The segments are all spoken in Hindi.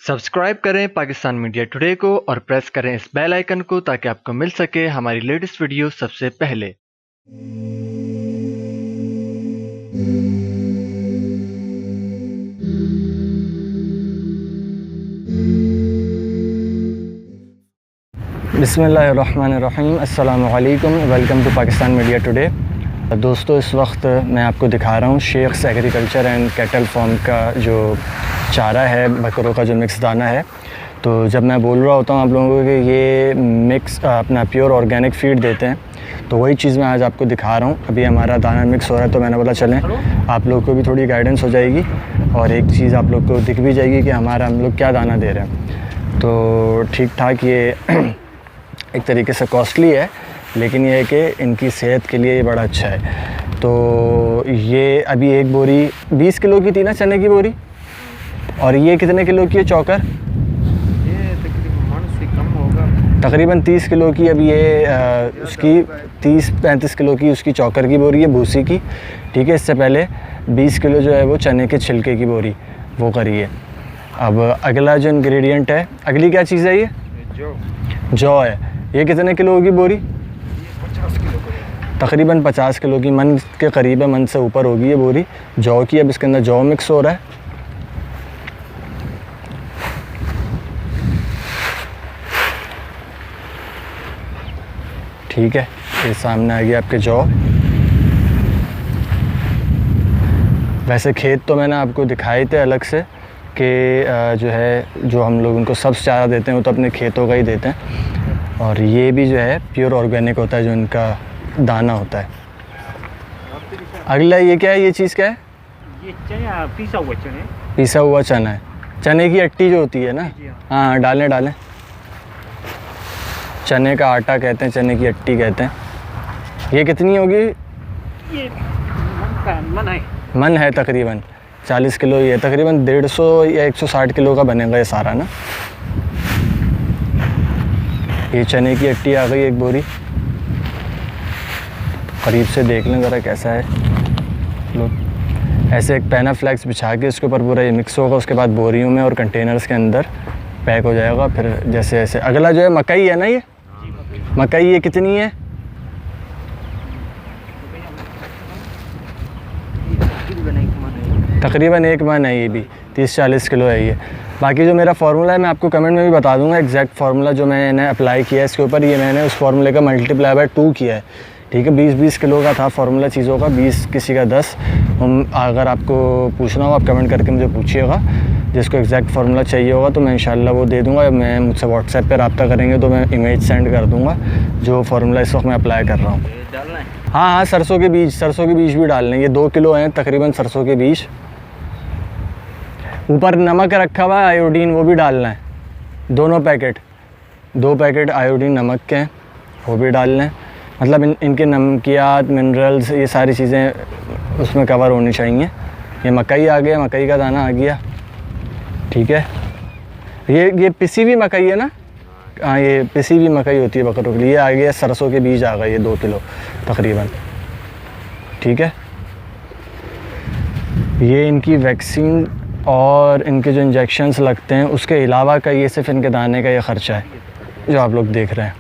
सब्सक्राइब करें पाकिस्तान मीडिया टुडे को और प्रेस करें इस बेल आइकन को ताकि आपको मिल सके हमारी लेटेस्ट वीडियो सबसे पहले। बिस्मिल्लाहिर्रहमानिर्रहीम, अस्सलामु अलैकुम, welcome to Pakistan media today. दोस्तों, इस वक्त मैं आपको दिखा रहा हूँ Sheikh's agriculture and cattle farm का जो चारा है, बकरों का जो मिक्स दाना है। तो जब मैं बोल रहा होता हूँ आप लोगों को कि ये मिक्स अपना प्योर ऑर्गेनिक फीड देते हैं, तो वही चीज़ मैं आज आपको दिखा रहा हूँ। अभी हमारा दाना मिक्स हो रहा है, तो मैंने बोला चलें आप लोग को भी थोड़ी गाइडेंस हो जाएगी और एक चीज़ आप लोग को दिख भी जाएगी कि हम लोग क्या दाना दे रहे हैं। तो ठीक ठाक ये एक तरीके से कॉस्टली है, लेकिन ये है कि इनकी सेहत के लिए ये बड़ा अच्छा है। तो ये अभी एक बोरी 20 किलो की थी ना चने की बोरी, और ये कितने किलो की है चौकर? ये तकरीबन से कम होगा, तकरीबन 30 किलो की। अभी ये उसकी 30-35 किलो की उसकी चौकर की बोरी है, भूसी की। ठीक है, इससे पहले 20 किलो जो है वो चने के छिलके की बोरी वो करी है। अब अगला जो इंग्रेडिएंट है, अगली क्या चीज़ है? ये जौ है। ये कितने किलो होगी बोरी? 50 किलो का। तकरीबन 50 किलो की, मन के करीब है, मन से ऊपर होगी ये बोरी जौ की। अब इसके अंदर जौ मिक्स हो रहा है। ठीक है, ये सामने आ गया आपके जौ। वैसे खेत तो मैंने आपको दिखाए थे अलग से कि जो है जो हम लोग उनको सब्ज़ चारा देते हैं वो तो अपने खेतों का ही देते हैं, और ये भी जो है प्योर ऑर्गेनिक होता है जो इनका दाना होता है। अगला ये क्या है? ये चीज़ क्या है? ये चना, पिसा हुआ चने। पिसा हुआ चना है, चने की अट्टी जो होती है ना। हाँ, डालें डालें। चने का आटा कहते हैं, चने की अट्टी कहते हैं। ये कितनी होगी? ये मन है तकरीबन 40 किलो। ये तकरीबन 150 या 160 किलो का बनेगा ये सारा ना। ये चने की अट्टी आ गई एक बोरी। करीब से देख लें ज़रा कैसा है। लोग ऐसे एक पैनाफ्लेक्स बिछा के इसके ऊपर पूरा ये मिक्स होगा, उसके बाद बोरियों में और कंटेनर्स के अंदर पैक हो जाएगा। फिर जैसे जैसे अगला जो है मकई है ना, ये मकई ये कितनी है? तकरीबन 1 मन है। ये भी 30-40 किलो है ये। बाकी जो मेरा फार्मूला है मैं आपको कमेंट में भी बता दूंगा, एग्जैक्ट फार्मूला जो मैंने अप्लाई किया है इसके ऊपर। ये मैंने उस फार्मूले का मल्टीप्लाई बाय 2 किया है। ठीक है, 20-20 किलो का था फार्मूला चीज़ों का, 20 किसी का 10। अगर आपको पूछना हो आप कमेंट करके मुझे पूछिएगा। जिसको एग्जैक्ट फार्मूला चाहिए होगा तो मैं इंशाल्लाह वो दे दूँगा। मैं मुझसे व्हाट्सएप पर रब्ता करेंगे तो मैं इमेज सेंड कर दूँगा जो फार्मूला इस वक्त मैं अप्लाई कर रहा हूँ। हाँ, सरसों के बीज भी डालने। ये 2 किलो हैं तकरीबन सरसों के बीज। ऊपर नमक रखा हुआ है आयोडीन, वो भी डालना है। 2 पैकेट आयोडीन नमक के हैं, वो भी डालना है। मतलब इनके नमकियात, मिनरल्स, ये सारी चीज़ें उसमें कवर होनी चाहिए। ये मकई आ गया, मकई का दाना आ गया। ठीक है, ये पिसी हुई मकई है ना। हाँ, ये पिसी हुई मकई होती है बकरों के लिए। आ गया सरसों के बीज आ गए, ये 2 किलो तकरीबन। ठीक है, ये इनकी वैक्सीन और इनके जो इंजेक्शन्स लगते हैं उसके अलावा का ये सिर्फ इनके दाने का ये ख़र्चा है जो आप लोग देख रहे हैं।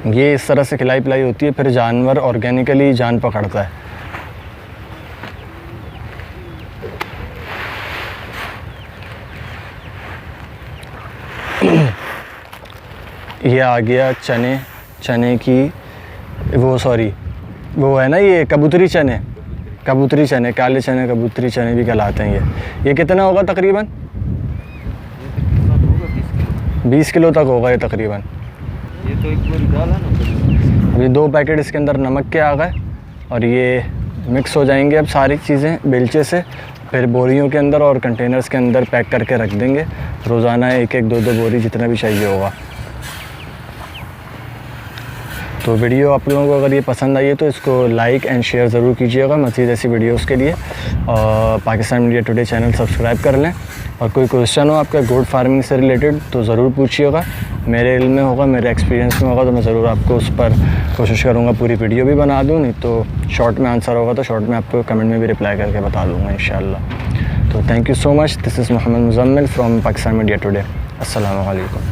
ये इस तरह से खिलाई पिलाई होती है, फिर जानवर ऑर्गेनिकली जान पकड़ता है। ये आ गया चने की वो है ना, ये कबूतरी चने, काले चने कबूतरी चने भी कहलाते हैं। ये कितना होगा तकरीबन? 20 किलो तक होगा ये तकरीबन। ये तो एक बोरी डाला ना। अभी 2 पैकेट इसके अंदर नमक के आ गए और ये मिक्स हो जाएंगे अब सारी चीज़ें बेलचे से। फिर बोरियों के अंदर और कंटेनर्स के अंदर पैक करके रख देंगे। रोज़ाना 1-1, 2-2 बोरी जितना भी चाहिए होगा। तो वीडियो आप लोगों को अगर ये पसंद आई है तो इसको लाइक एंड शेयर ज़रूर कीजिएगा मज़ीद ऐसी वीडियोस के लिए। और Pakistan media today channel subscribe कर लें। और कोई क्वेश्चन हो आपका गोट फार्मिंग से रिलेटेड तो ज़रूर पूछिएगा। मेरे इल्म में होगा, मेरे एक्सपीरियंस में होगा तो मैं ज़रूर आपको उस पर कोशिश करूँगा पूरी वीडियो भी बना दूँ, नहीं तो शॉर्ट में आंसर होगा तो शॉर्ट में आपको कमेंट में भी रिप्लाई करके बता दूँगा इंशाल्लाह। तो thank you so much. This is Mohammad Muzammil from Pakistan media today. अस्सलाम वालेकुम।